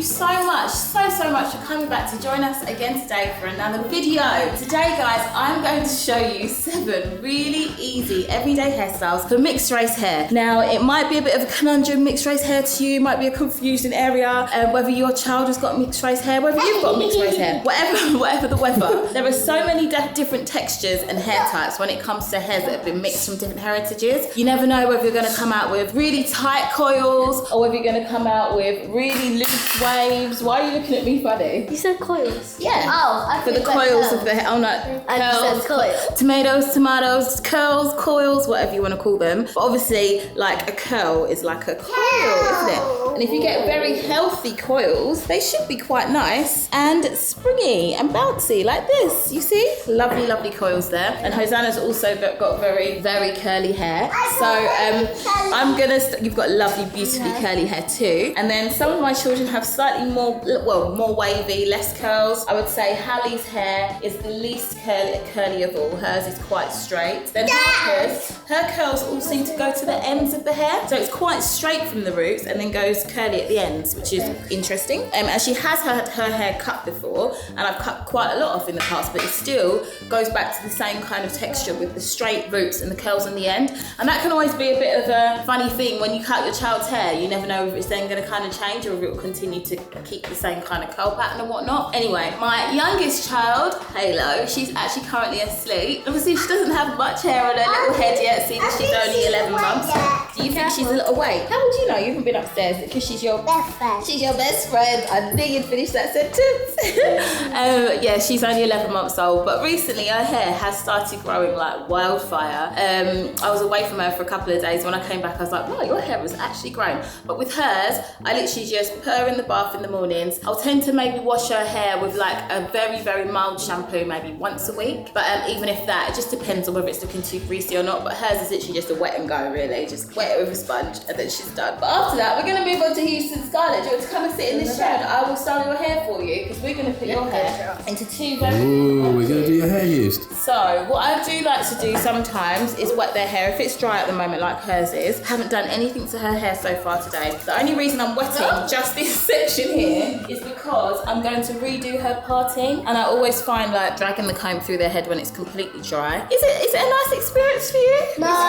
so much for coming back to join us again today for another video. Today, guys, I'm going to show you 7 really easy everyday hairstyles for mixed race hair. Now, it might be a bit of a conundrum, mixed race hair to you, might be a confusing area, whether your child has got mixed race hair, whether you've got mixed race hair, whatever the weather. There are so many different textures and hair types when it comes to hairs that have been mixed from different heritages. You never know whether you're going to come out with really tight coils or whether you're going to come out with really loose waves. Why are you looking at me funny? You said coils. Yeah. Oh, I for the coils of the hair. Oh no. Curls, coils. Tomatoes, curls, coils, whatever you want to call them. But obviously, like a curl is like a coil, isn't it? And if you get very healthy coils, they should be quite nice and springy and bouncy like this. You see? Lovely, lovely coils there. And Hosanna's also got very, very curly hair. So you've got lovely, beautifully curly hair too. And then some of my children have slightly more wavy, less curls. I would say Hallie's hair is the least curly of all. Hers is quite straight. Then her curls all seem to go to the ends of the hair. So it's quite straight from the roots and then goes curly at the ends, which is interesting. And she has had her hair cut before, and I've cut quite a lot off in the past, but it still goes back to the same kind of texture with the straight roots and the curls on the end. And that can always be a bit of a funny thing when you cut your child's hair. You never know if it's then going to kind of change or if it will continue to keep the same kind of curl pattern and whatnot. Anyway, my youngest child, Halo, she's actually currently asleep. Obviously, she doesn't have much hair on her little head yet, seeing that she's only 11 months. Do you think she's a little awake? How would you know? You haven't been upstairs because she's your best friend. She's your best friend. I knew you'd finish that sentence. Yeah, she's only 11 months old, but recently her hair has started growing like wildfire. I was away from her for a couple of days. When I came back, I was like, wow, your hair was actually growing. But with hers, I literally just put her in the bath in the mornings. I'll tend to maybe wash her hair with like a very, very mild shampoo, maybe once a week. But even if that, it just depends on whether it's looking too greasy or not. But hers is literally just a wet and go, really. Just wet it with a sponge and then she's done. But after that, we're going to move on to Houston. Scarlett, do you want to come and sit in this chair and I will style your hair for you? Because we're going to put your hair into 2 very... Ooh, we're going to do your hair used. So, what I do like to do sometimes is wet their hair. If it's dry at the moment like hers is, I haven't done anything to her hair so far today. The only reason I'm wetting just this section here is because I'm going to redo her parting, and I always find like dragging the comb through their head when it's completely dry. Is it a nice experience for you? No. It's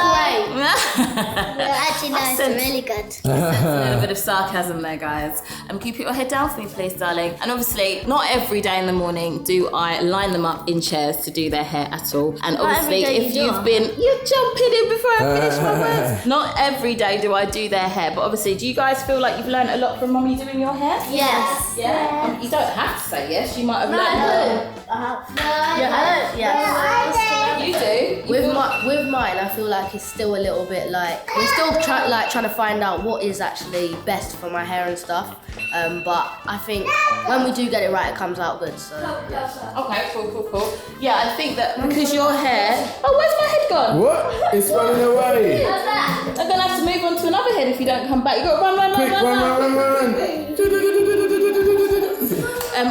great. Actually, no, it's really good. A little bit of sarcasm there, guys. Can you put your head down for me, please, darling? And obviously, not every day in the morning do I line them up in chairs to do their hair at all. And obviously, if you've been... You're jumping in before I finish my words. Not every day do I do their hair, but obviously, do you guys feel like you've learned a lot from Mummy doing your hair? Yes. Yeah? You don't have to say yes. You might have learned You do? With mine, I feel like it's still a little bit like we're still trying to find out what is actually best for my hair and stuff. But I think when we do get it right, it comes out good. So yeah. Okay, cool. Yeah, I think that because your hair. Oh, where's my head gone? What? It's running away. I'm gonna have to move on to another head if you don't come back. You gotta run. Quick, run.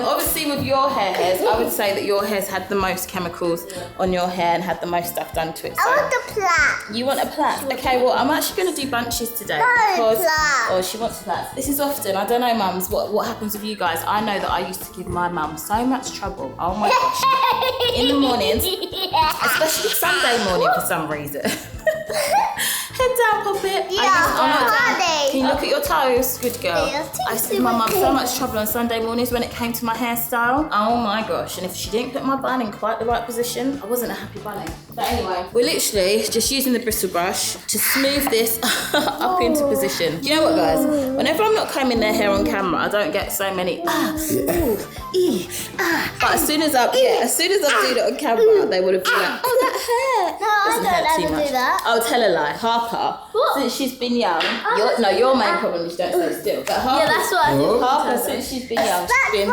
Obviously with your hairs, I would say that your hair's had the most chemicals on your hair and had the most stuff done to it. So I want the plait. You want a plait? Okay, well I'm actually going to do bunches today. Oh, she wants a plait. This is often, I don't know mums, what happens with you guys. I know that I used to give my mum so much trouble. Oh my gosh. In the mornings, especially Sunday morning for some reason. Head down, Poppet. Can you look at your toes? Good girl. I used to give my mum so much trouble on Sunday mornings when it came to my hairstyle. Oh my gosh. And if she didn't put my bun in quite the right position, I wasn't a happy bunny. But anyway, we're literally just using the bristle brush to smooth this up into position. You know what, guys? Whenever I'm not combing their hair on camera, I don't get so many But as soon as I do it on camera, they would have been like, oh, that hair. No, I don't ever do that. Oh, tell a lie. Harper, since she's been young, your main problem is you don't stay still. But Harper, that's what I do. Harper, since she's been young, she's been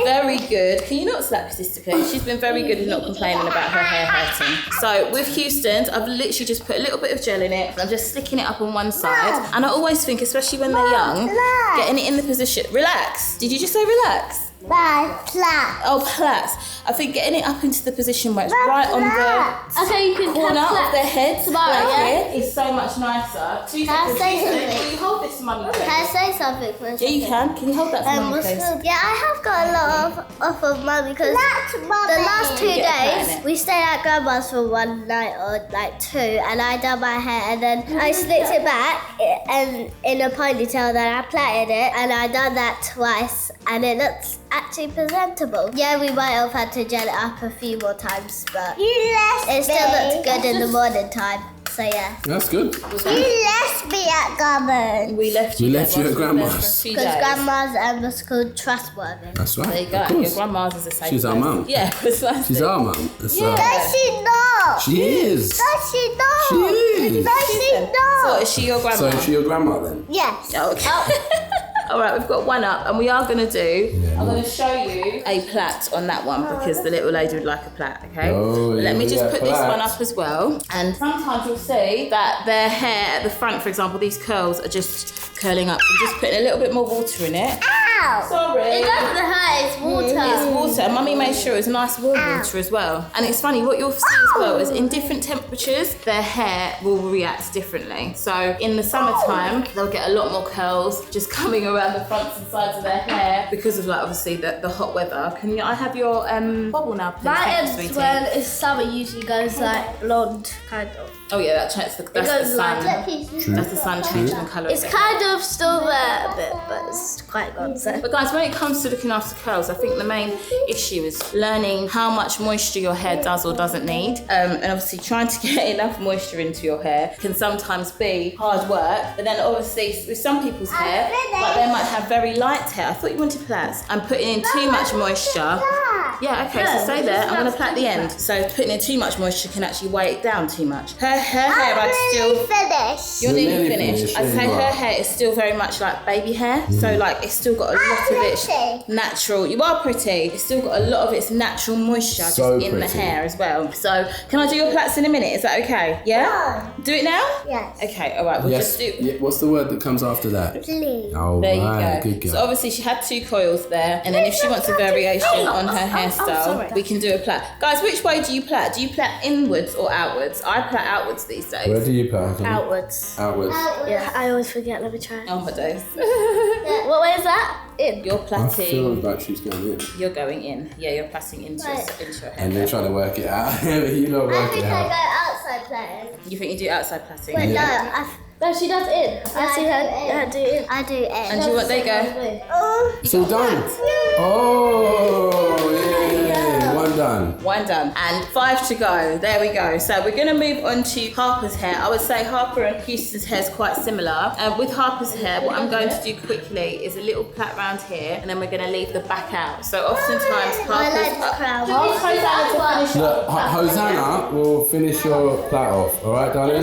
very good. Can you not slap your sister, please? She's been very good at not complaining about her hair hurting. So with Houston's, I've literally just put a little bit of gel in it. I'm just slicking it up on one side. And I always think, especially when they're young, getting it in the position. Relax. Did you just say relax? Flat. Oh, plaits. I think getting it up into the position where it's right on the Okay, you can corner have of their head, Tomorrow, like yeah? here, is so much nicer. 2 Can I seconds. say Will something? you hold this, mummy? Can I say something for a Yeah, second? you can. Can you hold that for mummy, please? Yeah, I have got a lot of money because the last 2 Get a plat in days it. we stayed at grandma's for 1 night or like 2, and I done my hair and then I slicked it back and in a ponytail. Then I plaited it and I done that twice, and it looks actually presentable. Yeah, we might have had to gel it up a few more times, but it still looks good in the morning time. So yeah. That's good. You left me at grandma's. We left you. We there left you whilst at we were there for a grandma's. few Because days. grandma's was called trustworthy. That's right. There you Of go. Your course. grandma's is a safe She's our place. mum. Yeah, precisely. She's our mum. That's Yeah. No, she not. She is. No, she not. She is. No, she So not. is she your grandma? So is she your grandma then? Yes. Oh, okay. All right, we've got one up, and we are going to do. Yeah. I'm going to show you a plait on that one because the little lady would like a plait. Okay. Oh, But let me yeah, just put this plait. one up as well. And sometimes you'll see that their hair at the front, for example, these curls are just curling up. I'm just putting a little bit more water in it. Ow. Sorry. It doesn't hurt. It's water. It's water, and mummy made sure it was nice warm water as well. And it's funny, what you'll see as well is in different temperatures, their hair will react differently. So in the summertime, they'll get a lot more curls just coming around the fronts and sides of their hair because of like obviously the hot weather. Can I have your bubble now, please? My Thank you, ends sweetie. when it's summer usually goes like blonde, kind of. Oh yeah, that's the goes sun. like That's the sun changing the colour. It's of it. kind of still there a bit, but it's quite gone. So. But guys, when it comes to looking after curls, I think the main issue is learning how much moisture your hair does or doesn't need. And obviously trying to get enough moisture into your hair can sometimes be hard work. But then obviously with some people's hair, like they might have very light hair. I thought you wanted plaits. I'm putting in too much moisture. Yeah, okay, so stay there. I'm going to plait the end. So putting in too much moisture can actually weigh it down too much. Her hair, I'd still... finished. You're We're nearly nearly finished. finished, I'd say yeah, you her are. hair is still very much like baby hair. So like it's still got a lot of it natural. You are pretty. It's still got a lot of its natural moisture So just in the pretty. hair as well. So can I do your plaits in a minute? Is that okay? Yeah? Do it now? Yes. Okay, all right. We'll Yes. just do... Yeah, what's the word that comes after that? Please. Oh, There right. you Good go. girl. So obviously she had 2 coils there, and then if she wants a variation on her hairstyle, sorry. we can do a plait. Guys, which way do you plait? Do you plait inwards or outwards? I plait outwards these days. Where do you put it? Outwards. Outwards. Yeah, I always forget. Let me try. Oh my days. What way is that? In. You're I plaiting. feel like she's going in. You're going in. Yeah, you're plaiting into your hair. And they're trying to work it out. You don't I work think it I out. go outside playing. You think you do outside plaiting? But Yeah. No, she does in. I see her do in. I do it. And do you want, there you go. Oh, It's all done. Oh, yeah. One done. One done. And 5 to go. There we go. So we're going to move on to Harper's hair. I would say Harper and Houston's hair is quite similar. With Harper's hair, what I'm going to do quickly is a little plait round here, and then we're going to leave the back out. So oftentimes I Harper's... like the crown. Ask Hosanna to finish Look, off. Hosanna will finish your plait off. All right, darling?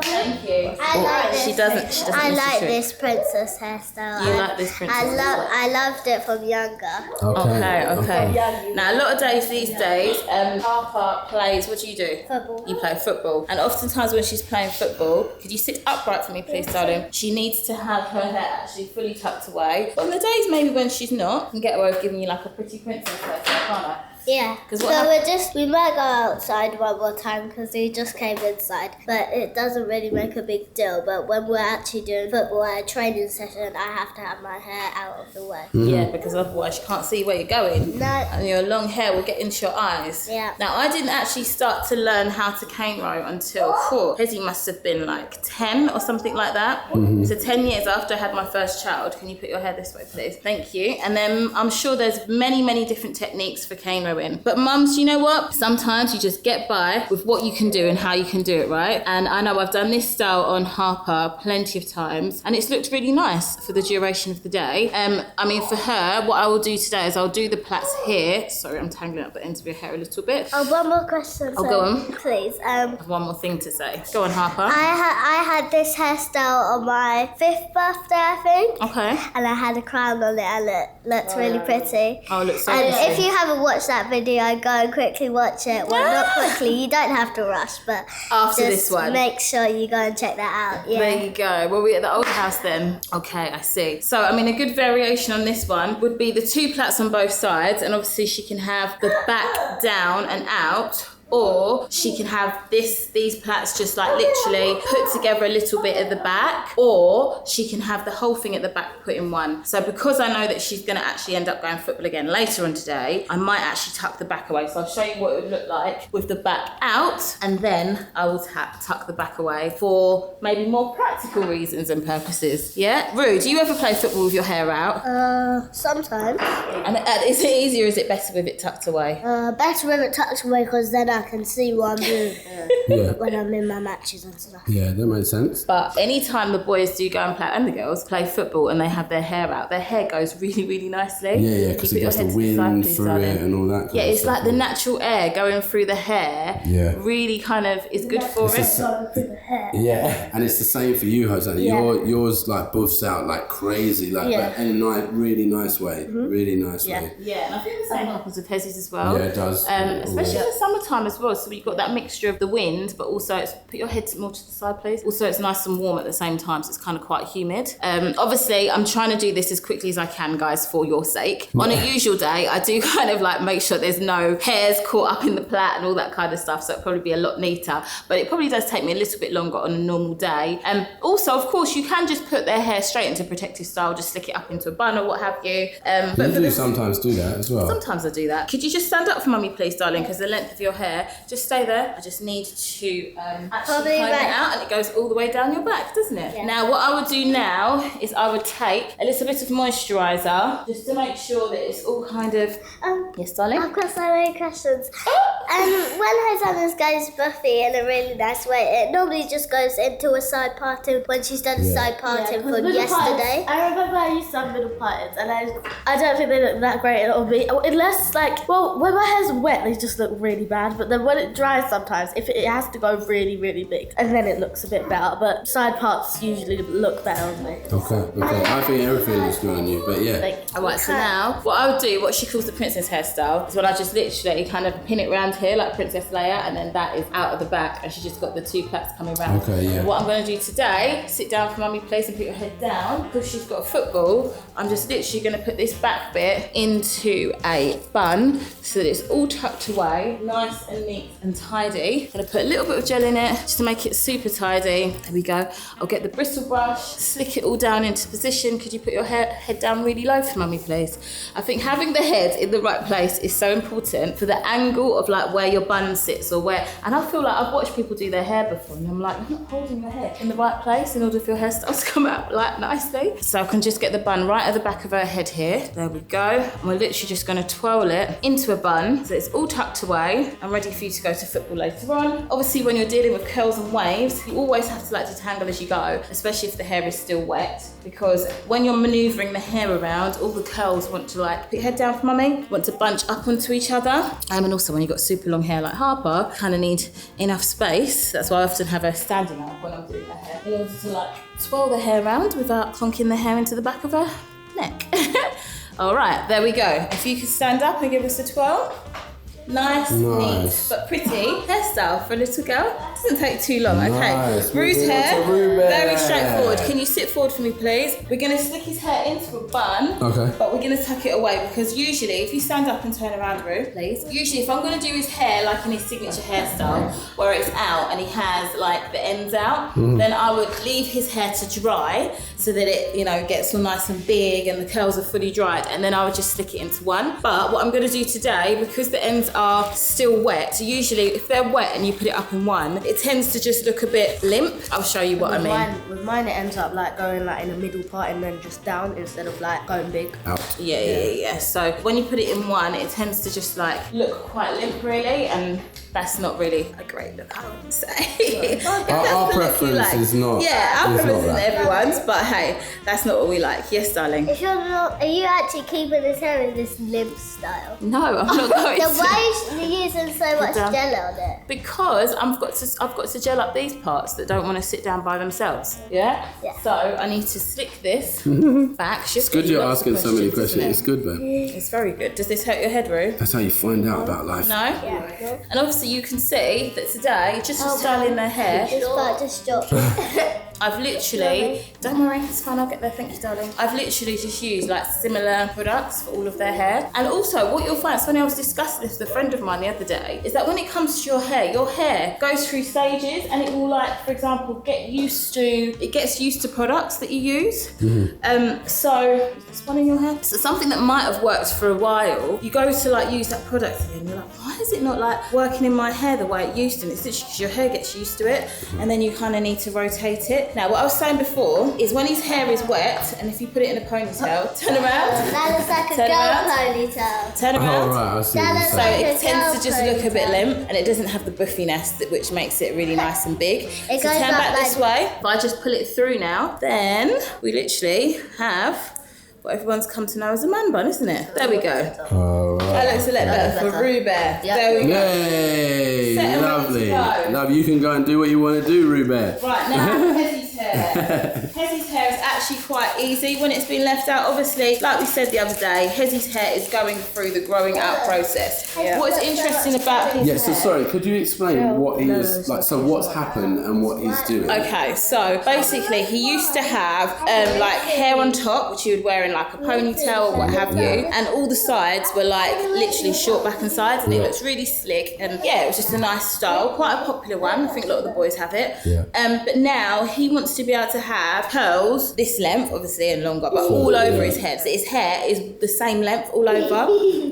Thank you. I like this. She doesn't I miss a like trick. this princess hairstyle. You like this princess hairstyle? I loved it from younger. Okay. Now, a lot of days these days, Harper plays, what do you do? Football. You play football. And oftentimes when she's playing football, could you sit upright for me, please, darling? She needs to have her hair actually fully tucked away. But on the days maybe when she's not, I can get away with giving you like a pretty princess hairstyle, can't I? Yeah. 'Cause So what we might go outside one more time because we just came inside, but it doesn't really make a big deal. But when we're actually doing football at a training session, I have to have my hair out of the way. Yeah, because otherwise you can't see where you're going. No. And your long hair will get into your eyes. Yeah. Now, I didn't actually start to learn how to cane row until Hezzy must have been like 10 or something like that. So 10 years after I had my first child. Can you put your hair this way, please? Thank you. And then I'm sure there's many, many different techniques for cane rowing. But mums, you know what? Sometimes you just get by with what you can do and how you can do it, right? And I know I've done this style on Harper plenty of times, and it's looked really nice for the duration of the day. I mean, for her, what I will do today is I'll do the plaits here. Sorry, I'm tangling up the ends of your hair a little bit. Oh, one more question. Oh, go on. Please. I have one more thing to say. Go on, Harper. I had this hairstyle on my 5th birthday, I think. Okay. And I had a crown on it, and it looked really pretty. Oh, it looks so And pretty. if you haven't watched that video, go and quickly watch it. Well, not quickly. You don't have to rush, but After just this one. make sure you go and check that out. Yeah. There you go. Well, we at the old house house then. Okay, I see. So, I mean, a good variation on this one would be the 2 plaits on both sides, and obviously she can have the back down and out, or she can have these plaits just like literally put together a little bit at the back, or she can have the whole thing at the back put in one. So because I know that she's gonna actually end up going football again later on today, I might actually tuck the back away. So I'll show you what it would look like with the back out, and then I will tuck the back away for maybe more practical reasons and purposes. Yeah? Rue, do you ever play football with your hair out? Sometimes. And is it easier or is it better with it tucked away? Better with it tucked away because then I can see what I'm doing Yeah. when I'm in my matches and stuff. Yeah, that makes sense. But anytime the boys do go and play, and the girls play football and they have their hair out, their hair goes really, really nicely. Yeah, because it gets the wind through it and all that kind Yeah, of it's stuff. like the natural air going through the hair. Yeah. Really kind of is good for it. Yeah, and it's the same for you, Jose. Yours like buffs out like crazy, like but in a really nice way. Really nice way. Yeah, and I think the same happens with Hezzy's as well. Yeah, it does. Especially in the summertime as well. So you've got that mixture of the wind, but also put your head more to the side, please. Also, it's nice and warm at the same time, so it's kind of quite humid. Obviously, I'm trying to do this as quickly as I can, guys, for your sake. On a usual day, I do kind of like make sure there's no hairs caught up in the plait and all that kind of stuff, so it'll probably be a lot neater. But it probably does take me a little bit longer on a normal day. Also, of course, you can just put their hair straight into protective style, just slick it up into a bun or what have you. But you do sometimes do that as well. Sometimes I do that. Could you just stand up for mummy, please, darling? Because the length of your hair, just stay there. I just need to actually comb it out, and it goes all the way down your back, doesn't it? Yeah. Now, what I would do now is I would take a little bit of moisturiser just to make sure that it's all kind of... yes, darling? I've got so many questions. When Hosanna's goes Buffy in a really nice way, it normally just goes into a side parting when she's done a side parting from yesterday. I remember I used to have middle partings, and I don't think they look that great on me. Unless, like, well, when my hair's wet, they just look really bad. But then when it dries sometimes, if it has to go really, really big, and then it looks a bit better. But side parts usually look better on me. Okay. I think everything looks good on you, but yeah. Alright, so now what I would do, what she calls the princess hairstyle, is when I just literally kind of pin it around here like Princess Leia, and then that is out of the back, and she's just got the 2 plaits coming around. Okay, yeah. And what I'm going to do today, sit down for mummy, please, and put your head down. Because she's got a football, I'm just literally going to put this back bit into a bun so that it's all tucked away, nice and neat and tidy. I'm going to put a little bit of gel in it just to make it super tidy. There we go. I'll get the bristle brush, slick it all down into position. Could you put your head down really low for mummy, please? I think having the head in the right place is so important for the angle of like where your bun sits or where, and I feel like I've watched people do their hair before and I'm like, you're not holding your head in the right place in order for your hairstyles to come out like nicely. So I can just get the bun right at the back of her head here. There we go. And we're literally just going to twirl it into a bun so it's all tucked away and ready for you to go to football later on. Obviously, when you're dealing with curls and waves, you always have to like detangle as you go, especially if the hair is still wet, because when you're manoeuvring the hair around, all the curls want to like put your head down for mummy, want to bunch up onto each other. And also when you've got super long hair like Harper, kind of need enough space. That's why I often have her standing up when I'm doing her hair, in order to like twirl the hair around without clunking the hair into the back of her neck. All right, there we go. If you could stand up and give us a twirl. Nice, neat, but pretty hairstyle for a little girl. Doesn't take too long, Nice. okay? Rue's hair, Ruben. very straightforward. Can you sit forward for me, please? We're gonna slick his hair into a bun, Okay. but we're gonna tuck it away because usually, if you stand up and turn around, Rue, please. Usually, if I'm gonna do his hair like in his signature hairstyle, where it's out and he has like the ends out, then I would leave his hair to dry so that it, you know, gets all nice and big and the curls are fully dried, and then I would just slick it into one. But what I'm gonna do today, because the ends are still wet, so usually if they're wet and you put it up in one, it tends to just look a bit limp. I'll show you what I mean. With mine, it ends up like going like in the middle part and then just down instead of like going big. Out. Yeah. So when you put it in one, it tends to just like look quite limp really, and that's not really a great look, I would say. Our preference is not. Yeah, our is preference not isn't that. everyone's, but hey, that's not what we like. Yes, darling. If you're not, are you actually keeping his hair in this limp style? No, I'm not going Then to. why are you using so much down. gel on it? Because I've got to gel up these parts that don't want to sit down by themselves. Yeah? Yeah. So I need to slick this back. It's good you're asking so many questions. It's good, man. It's very good. Does this hurt your head, Rue? That's how you find out about life. No? Yeah. And obviously you can see that today, just for styling their hair, Just about to stop. I've literally, don't worry, it's fine, I'll get there, thank you darling. I've literally just used like similar products for all of their hair. And also what you'll find, it's funny, I was discussing this with a friend of mine the other day, is that when it comes to your hair goes through stages and it will like, for example, it gets used to products that you use. So, is this one in your hair? So something that might have worked for a while, you go to like use that product and you're like, why is it not like working in my hair the way it used to? And it's literally because your hair gets used to it and then you kind of need to rotate it. Now, what I was saying before is when his hair is wet and if you put it in a ponytail, turn around. That looks like a Turn girl around. ponytail. Turn around. Oh, right, I see. That what looks you're So saying. like it tends to just look a bit limp and it doesn't have the buffiness which makes it really nice and big. So goes turn up back like- this way. If I just pull it through now, then we literally have what everyone's come to know as a man bun, isn't it? There we go. All right. That looks a lot better for Rue Bear. Yeah. There we go. Yay! Set and ready Lovely. to go. Love, you can go and do what you want to do, Ruben. Right, now Hezzy's hair. Hezzy's hair is actually quite easy when it's been left out. Obviously, like we said the other day, Hezzy's hair is going through the growing out process. What is interesting about his Yeah, hair... so sorry, could you explain what he was like? So what's happened and what he's doing? Okay, so basically he used to have like hair on top, which you would wear in like a ponytail or what have you, and all the sides were like literally short back and sides, and it looks really slick, and yeah, it was just a nice style, quite a popular one. I think a lot of the boys have it. Yeah. But now he wants to be able to have curls this length, obviously, and longer, but all over his head. So his hair is the same length all over.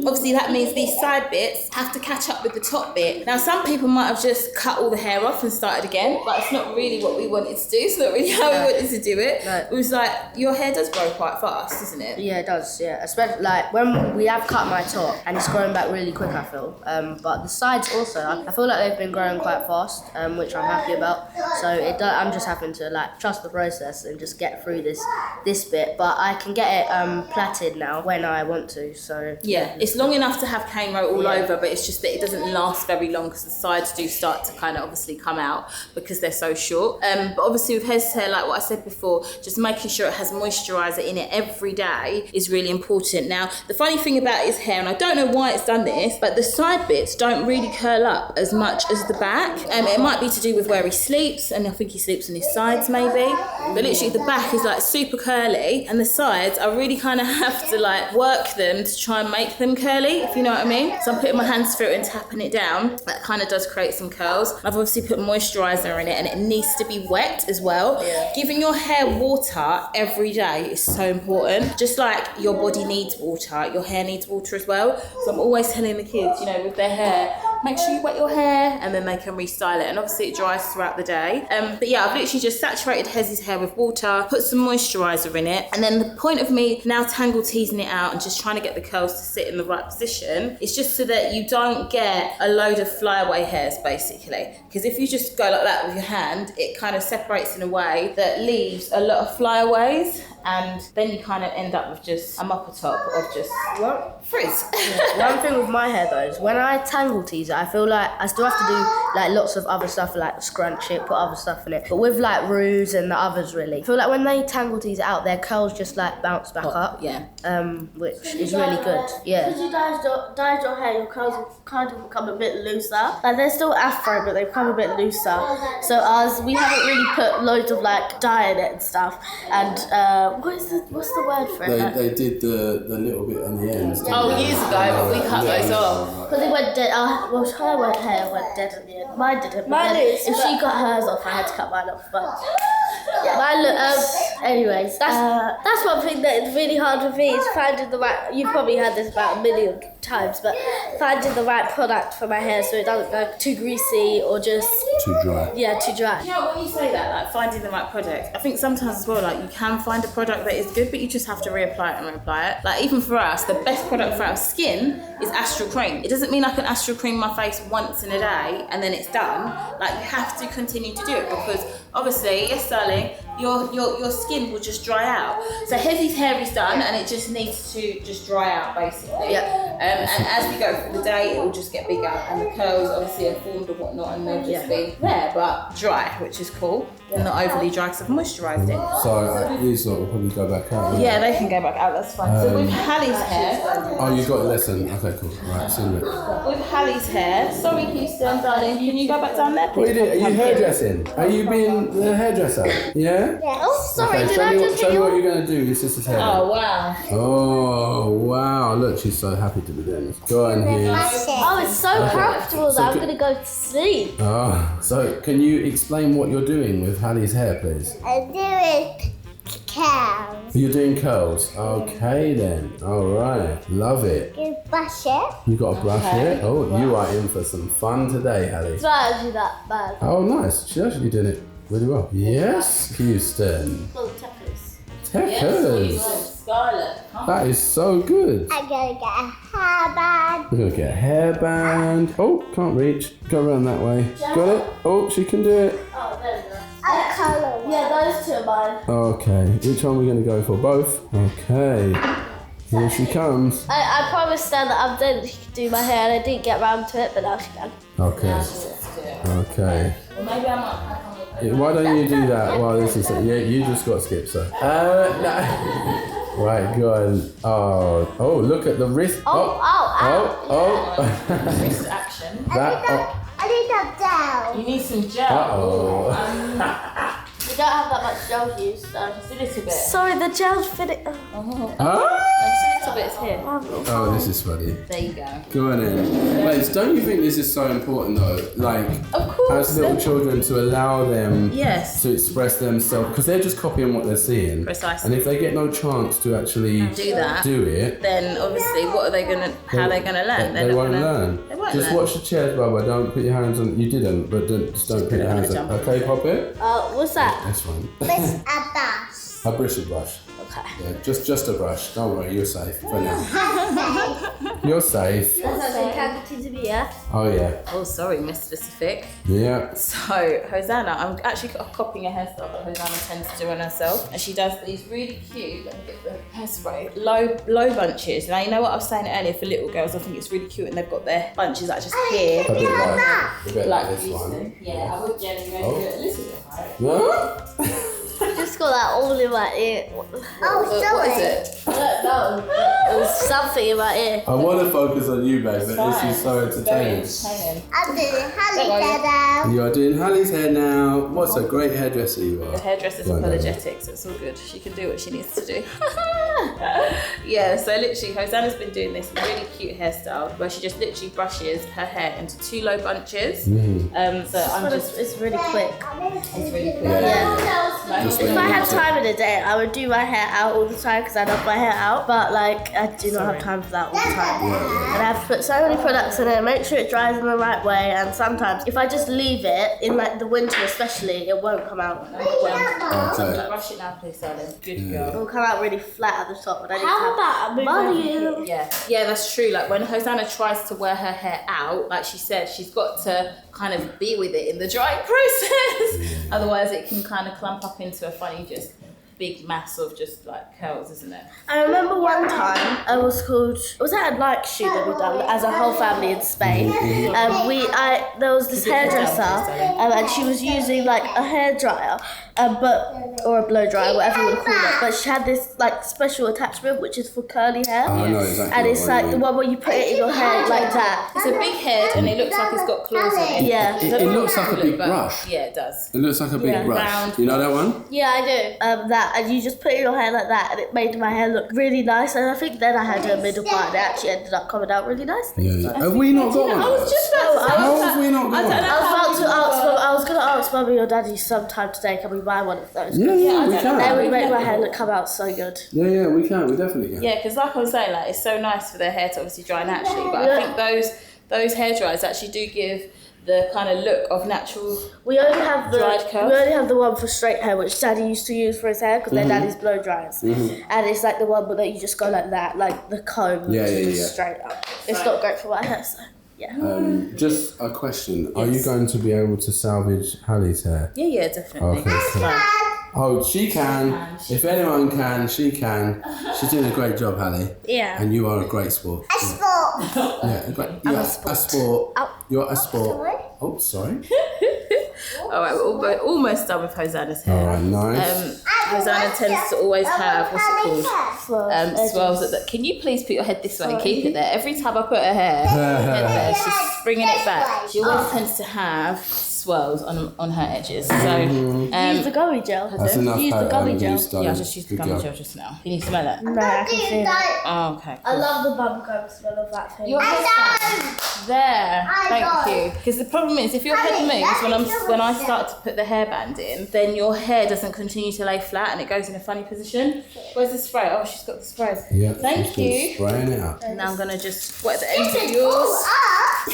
Obviously, that means these side bits have to catch up with the top bit. Now, some people might have just cut all the hair off and started again, but it's not really what we wanted to do. It's not really how we wanted to do it. No. It was like, your hair does grow quite fast, doesn't it? Yeah, it does, yeah. Especially like when we have cut my top and it's growing back really quick, I feel. But the sides also, I feel like they've been growing quite fast, which I'm happy about. So I'm just having to like trust the process and just get through this bit. But I can get it plaited now when I want to. So Yeah, it's long enough to have cane row all over, but it's just that it doesn't last very long because the sides do start to kind of obviously come out because they're so short. But obviously with his hair, like what I said before, just making sure it has moisturiser in it every day is really important. Now, the funny thing about his hair, and I don't know why it's done this, but the side bits don't really curl up as much as the back. It might be to do with where he sleeps, and I think he sleeps on his sides maybe. But literally the back is like super curly, and the sides, I really kind of have to like work them to try and make them curly, if you know what I mean. So I'm putting my hands through it and tapping it down. That kind of does create some curls. I've obviously put moisturiser in it, and it needs to be wet as well. Yeah. Giving your hair water every day is so important. Just like your body needs water, your hair needs water as well. So I'm always telling the kids, you know, with their hair, make sure you wet your hair and then they can restyle it. And obviously it dries throughout the day. But yeah, I've literally just saturated Hezzy's hair with water, put some moisturiser in it. And then the point of me now tangle teasing it out and just trying to get the curls to sit in the right position is just so that you don't get a load of flyaway hairs, basically. Because if you just go like that with your hand, it kind of separates in a way that leaves a lot of flyaways, and then you kind of end up with just a mopper top of just frizz. One thing with my hair though is when I tangle tease it, I feel like I still have to do like lots of other stuff, like scrunch it, put other stuff in it. But with like Rue's and the others, really, I feel like when they tangle tease it out, their curls just like bounce back up. Yeah. Which is really good. Yeah. Because you dyed your hair, your curls have kind of become a bit looser. Like they're still afro, but they've become a bit looser. So we haven't really put loads of like dye in it and stuff. And what's the word for it? They did the little bit on the ends. didn't Oh, they? years ago, but we cut those off. Because it went dead. Well, her hair went dead at the end. Mine didn't. But Mine then is, if but- she got hers off, I had to cut mine off. But yeah, mine looks. Anyways, that's one thing that is really hard for me is finding the right. You've probably heard this about a million times, but finding the right product for my hair so it doesn't go too greasy or just Too dry. too dry. You know, when you say that, like finding the right product, I think sometimes as well, like you can find a product that is good, but you just have to reapply it and reapply it. Like even for us, the best product for our skin is Astral Cream. It doesn't mean I can Astral Cream my face once in a day and then it's done. Like you have to continue to do it because obviously, yes darling, your skin will just dry out. So Hezzy's hair is done and it just needs to just dry out basically. Yeah. And as we go through the day, it will just get bigger and the curls obviously are formed and whatnot and they'll just be there but dry, which is cool. They're not overly dry because I've moisturised it. So these lot will probably go back out. Yeah, they can go back out, that's fine. So with Hallie's hair, Oh, you got a lesson. Okay, cool. Right, see you in a bit. with Hallie's hair, sorry Houston, darling, can you go back down there, What please? are you doing? Are you hairdressing? Are you being the hairdresser? Yeah? Oh, sorry, Okay, did I just show hit me what your... you're going to do. Your sister's hair. Oh, wow. Oh, wow. Look, she's so happy to be doing this. Go on, here. Oh, it's so comfortable that I'm going to go to sleep. Oh, so can you explain what you're doing with Hallie's hair, please? I'm doing cows. You're doing curls. Okay, then. All right. Love it. You brush it. You got a brush here? Oh, you are in for some fun today, Hallie. It's not actually that bad. Oh, nice. She's actually doing it really well. Yes, Houston. Oh, Tetris. Tekkers. Scarlet. That is so good. I'm gonna get a hairband. We're going to get a hairband. Oh, can't reach. Go around that way. Got it? Oh, she can do it. Oh, there we go. A colour one. Yeah, those two are mine. Okay. Which one are we going to go for? Both? Okay. Here she comes. I promised her that I didn't do my hair and I didn't get round to it, but now she can. Okay. Okay. Well, maybe I might crack on with Why don't you do that while this is... Yeah, you just got skipped, so... no. Right, go on. Oh, look at the wrist. wrist action. I need that down. You need some gel. Uh-oh. We don't have that much gel to use, so. Just a little bit. Sorry, the gel's fitting. Just a little bit here. Oh, this is funny. There you go. Go on in. Wait, don't you think this is so important though? Like, Of course. as little children to allow them Yes. to express themselves, because they're just copying what they're seeing. Precisely. And if they get no chance to actually do it, Then obviously, what are they gonna? How are they gonna learn? they won't learn. They won't Just learn. watch the chairs, Baba. Don't put your hands on. You didn't, but just don't put your hands on. Okay, pop it. What's that? That's fine. It's a brush. A bristle brush. Okay. Yeah, just a brush. Don't worry, you're safe for now. You're safe. That's a cavity to me, yeah? Oh yeah. Oh, sorry, Miss Specific. Yeah. So, Hosanna, I'm actually copying a hairstyle that Hosanna tends to do on herself. And she does these really cute, let me get the hairspray, low bunches. Now, you know what I was saying earlier, for little girls, I think it's really cute and they've got their bunches like just here. A bit like this Houston. one. Yeah, I would generally maybe do it a little bit higher. No? I just got that all in my ear. Oh, What sorry. is it? I don't know. There was something in my ear. I want to focus on you, babe, but this is so Very entertaining. entertaining. I'm doing honey Don't worry. down. You are doing Hallie's hair now. What a great hairdresser you are. The hairdresser's Well done. apologetic, so it's all good. She can do what she needs to do. Yeah, so literally, Hosanna's been doing this really cute hairstyle where she just literally brushes her hair into 2 low bunches. So I'm just, It's really quick. it's really cool. Yeah. Just If when I you had need to- time in the day, I would do my hair out all the time because I love my hair out. But like, I do not have time for that all the time. And I have to put so many products in it, make sure it dries in the right way. And sometimes, if I just leave it in like the winter, especially, it won't come out. Okay. Brush it now, please, darling. Good It girl. will come out really flat at the top. But I need How to have about volume. Yeah, that's true. Like when Hosanna tries to wear her hair out, like she said, she's got to kind of be with it in the drying process. Otherwise, it can kind of clump up into a funny, just big mass of just like curls, isn't it? I remember one time I was called. It was at a night shoot that we done as a whole family in Spain. There was this hairdresser, and she was using like a hairdryer, or a blow dryer, whatever you want to call it. But she had this like special attachment which is for curly hair, Oh, I know exactly. and it's what like you the mean. one where you put it in your hair like that. It's a big head and it looks like it's got claws on it. Yeah. It looks like a big But- brush. Yeah, it does. It looks like a big Yeah. brush. Round. You know that one? Yeah, I do. That, and you just put it in your hair like that, and it made my hair look really nice. And I think then I had a middle part, and it actually ended up coming out really nicely. Yeah. Have we not got one? I was just about to How have we not got one? I was gonna ask Mummy or Daddy sometime today, can we buy one of those? Yeah, we They can. would make my hair come out so good. Yeah, we can. We definitely can. Yeah, because like I was saying, like it's so nice for their hair to obviously dry naturally, but I think those hair dryers actually do give the kind of look of natural. We only have Dried curls? we only have the one for straight hair, which Daddy used to use for his hair because their daddy's blow dryers, and it's like the one that you just go like that, like the comb, Yeah, just yeah. straight up. It's not great for my hair, so yeah. Just a question. Are you Yes. going to be able to salvage Hallie's hair? Yeah, definitely. Okay, It's cool. fine. Oh, she can. If anyone can, she can. She's doing a great job, Hallie. Yeah. And you are a great sport. A sport. Yeah, a sport. Oh. You're a sport. Oh, sorry. All right, we're almost done with Hosanna's hair. All right, nice. Hosanna tends to always have, what's it called? Swirls at the, can you please put your head this way and keep it there? Every time I put her head there, she's bringing it back. She always tends to have swirls on her edges. So use the gummy gel. That's enough. Use the gummy gel. yeah, I just used the gummy gel just now. Can you smell it? No, I can feel it. Oh, okay. I love the bubblegum smell of that thing. Your hairstyle. There. Thank you. Because the problem is, if your head moves when I start to put the hairband in, then your hair doesn't continue to lay flat and it goes in a funny position. Where's the spray? Oh, she's got the spray. Yeah. Thank you. Spraying it up. Now I'm gonna just wet the ends of yours.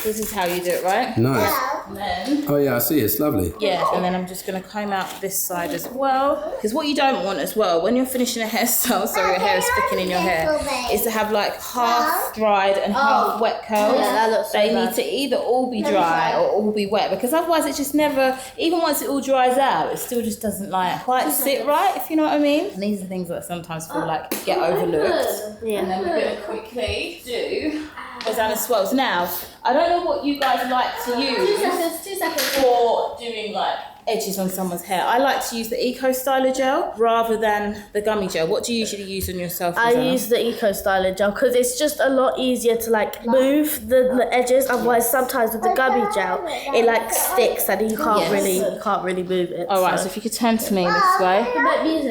This is how you do it, right? Nice. And then, Oh yeah, I see. It's lovely. yeah, and then I'm just gonna comb out this side as well. Because what you don't want as well, when you're finishing a hairstyle, so your hair is sticking in your hair, is to have like half dried and half wet curls. Yeah, that looks so They bad. need to either all be dry or all be wet, because otherwise it just never, even once it all dries out, it still just doesn't like quite sit right, if you know what I mean. And these are things that sometimes feel like get overlooked. Yeah. And then we're gonna quickly do Hosanna swirls. Now, I don't know what you guys like to use 2 seconds. for doing like edges on someone's hair. I like to use the Eco Styler gel rather than the gummy gel. What do you usually use on yourself? I Hosanna? use the Eco Styler gel because it's just a lot easier to like move the edges. Otherwise, sometimes with the gummy gel, it like sticks and you can't really move it. All right, so if you could turn to me this way,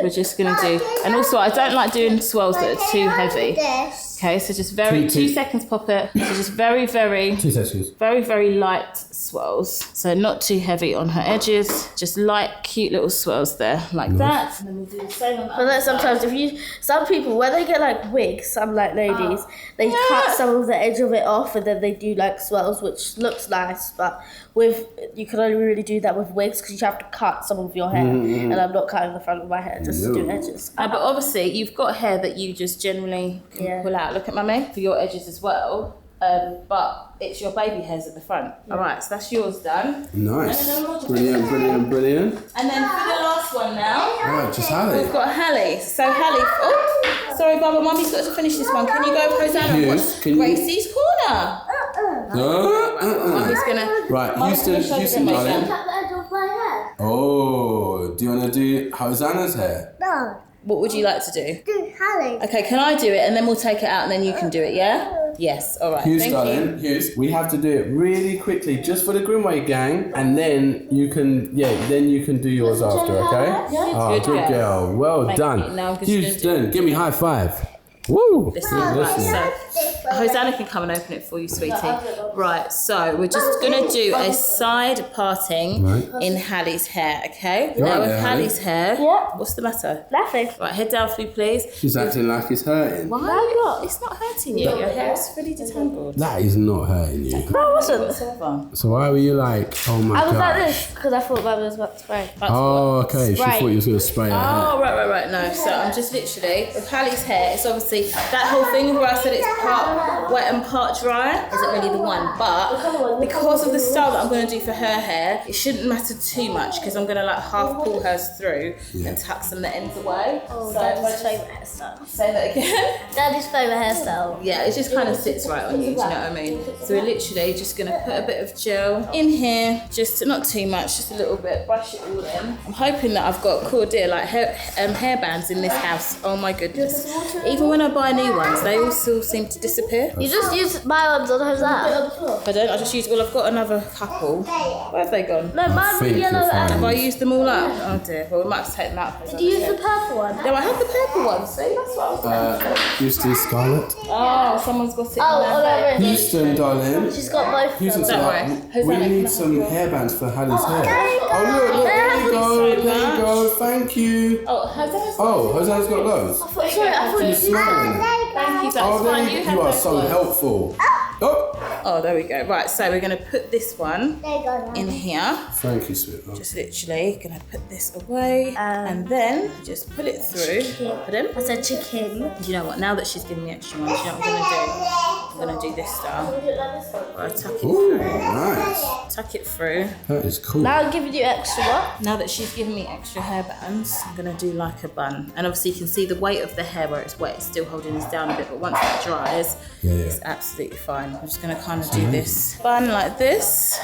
we're just gonna do. And also, I don't like doing swirls that are too heavy. Okay, so just very 2 seconds, pop it. So just very, 2 seconds. very light swirls. So not too heavy on her edges. Just light, cute little swirls there, like that. And then we'll do the same on the But other like side. sometimes some people when they get like wigs, some like ladies, they cut some of the edge of it off and then they do like swirls, which looks nice. But you can only really do that with wigs because you have to cut some of your hair, and I'm not cutting the front of my hair just to do edges. But obviously, you've got hair that you just generally can pull out. Look at mummy for your edges as well. But it's your baby hairs at the front. All right, so that's yours done. Nice. And then we'll just Brilliant. And then for the last one now, Right, just Hallie. we've got Hallie. So Hallie, oh, sorry, Baba, mummy's got to finish this one. Can you go, Hosanna, and watch Yes, can you- Gracie's corner? Mummy's gonna. Right, Mummy's gonna show Houston, the darling. Cut the edge of my hair. Oh, do you want to do Hosanna's hair? No, What would you like to do? do Harry. Okay, can I do it and then we'll take it out and then you can do it, yeah? Yes, all right. Hughes, Thank darling, Hughes, we have to do it really quickly, just for the Grimwade gang, and then you can, do yours after, okay? Oh, good girl. Well Thank done. you. Now I'm just gonna Houston, give me high five. Woo! Listen, right, so Hosanna can come and open it for you, sweetie. Right, so we're just gonna do a side parting in Hallie's hair, okay? Right Now with there, Hallie. Hallie's hair, Yeah. what's the matter? Nothing. Right, head down for me, please. She's acting like it's hurting. Why? It's not hurting you. Your hair is fully detangled. That is not hurting you. No, I wasn't. Whatsoever. So why were you like, oh my I was god? like this because I thought Mum was about to spray. Oh, okay. She Spray. thought you was going to spray her hair. Oh, right. No, so I'm just literally, with Hallie's hair, it's obviously, that whole thing where I said it's part wet and part dry isn't really the one, but because of the style that I'm going to do for her hair, it shouldn't matter too much because I'm going to like half pull hers through and tuck some of the ends away. Oh, So Daddy's favourite hairstyle. say that again. Daddy's favourite hairstyle. Yeah, it just kind of sits right on you, do you know what I mean? So we're literally just going to put a bit of gel in here, just not too much, just a little bit, brush it all in. I'm hoping that I've got cool dear like hair bands in this house. Oh my goodness. Even when I buy new ones, they all still seem to disappear. You just use my ones on Hosanna. If I don't, I just use, well, I've got another couple. Where have they gone? No, mine were think yellow you'll find and... Have I used them all up? Oh dear, well we might have to take them out. Did you use the purple one? No, I have the purple one, see? That's what I was doing. Houston, Scarlett. Oh, someone's got it Oh, in there. no, no. Houston, darling. She's got both. Houston, Don't worry. we need some hairbands for Hallie's hair. Oh, look, there you go. There you go. Thank you. Oh, Hosanna's Oh, Hosanna's got those. Sorry, I thought you used Smiling. Thank you, that's Oh, fine. there You have you are those so ones. helpful. Oh, Oh, there we go. Right, so we're going to put this one in here. thank you, sweetheart. Just literally going to put this away and then just pull it through. Put in. I said chicken. Do you know what? Now that she's given me extra ones, you know what I'm going to do? I'm going to do this style. Where I tuck it Ooh, through. nice. Tuck it through. That is cool. Now I'm giving you extra what? Now that she's given me extra hair bands, I'm going to do like a bun. And obviously you can see the weight of the hair where it's wet, it's still holding this down a bit, but once it dries, it's absolutely fine. I'm just going to kind of do this bun like this.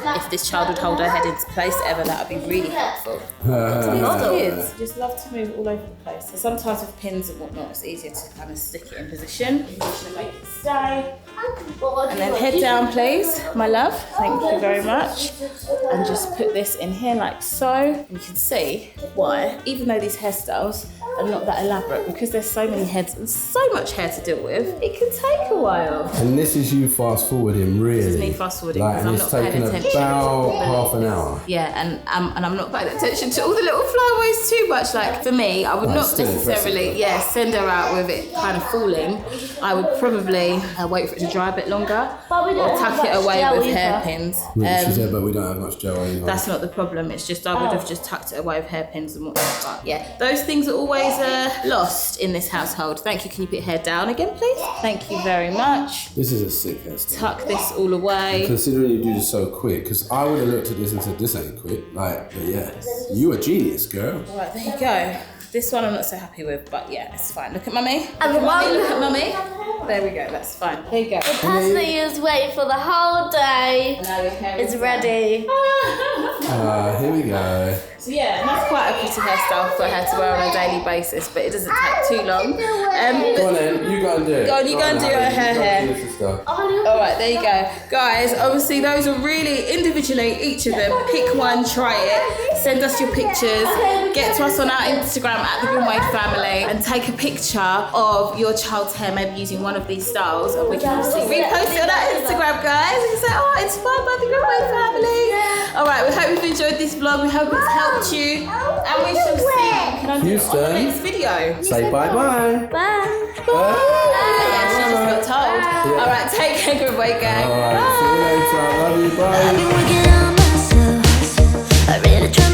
if this child would hold her head into place ever, that would be really helpful. Kids just love to move all over the place. So sometimes with pins and whatnot, it's easier to kind of stick it in position. You just make it stay. And then head down, please, my love. Thank you very much. And just put this in here like so. You can see why, even though these hairstyles are not that elaborate, because there's so many heads and so much hair to deal with, it can take a while. And this is you fast forwarding, really. This is me fast forwarding, Like, because and I'm it's not paying taken attention. about half an hour. Yeah, and I'm not paying attention to all the little flyaways too much. Like for me, I would not still necessarily, impressive, send her out with it kind of falling. I would probably wait for it to dry a bit longer, But we or don't tuck have it much away gel with either. hairpins. She said, but we don't have much gel either. That's not the problem. It's just I would have just tucked it away with hairpins and whatnot. But yeah, those things are always lost in this household. Thank you. Can you put your hair down again, please? Thank you very much. This is a sick hairstyle. Tuck this all away. Considering you do this so quick, because I would have looked at this and said, this ain't quick. Like, but yeah, you a genius, girl. All right, there you go. This one I'm not so happy with, but yeah, it's fine. Look at mummy. And the one- Look at mummy. There we go. That's fine. Here you go. The person that you was waiting for the whole day Now your hair is ready. Here we go. So yeah, and that's quite a pretty hairstyle for her to wear on a daily basis, but it doesn't take too long. Go on then, you go and do it. Go on, you go and do her hair. All right, there you go. Guys, obviously those are really individually, each of them. Pick one, try it. Send us your pictures. Get to us on our Instagram at the Grimwade family and take a picture of your child's hair, maybe using one of these styles, and we can obviously repost it on our Instagram, guys. You can say, oh, inspired by the Grimwade family. All right, we hope you've enjoyed this vlog. We hope it's helped you, and we shall see you on the next video. Say bye-bye. Bye. Yeah, she just got told. All right, take care, Grimwade gang. All right, see you later. Love you, bye. I've been working on myself. I really try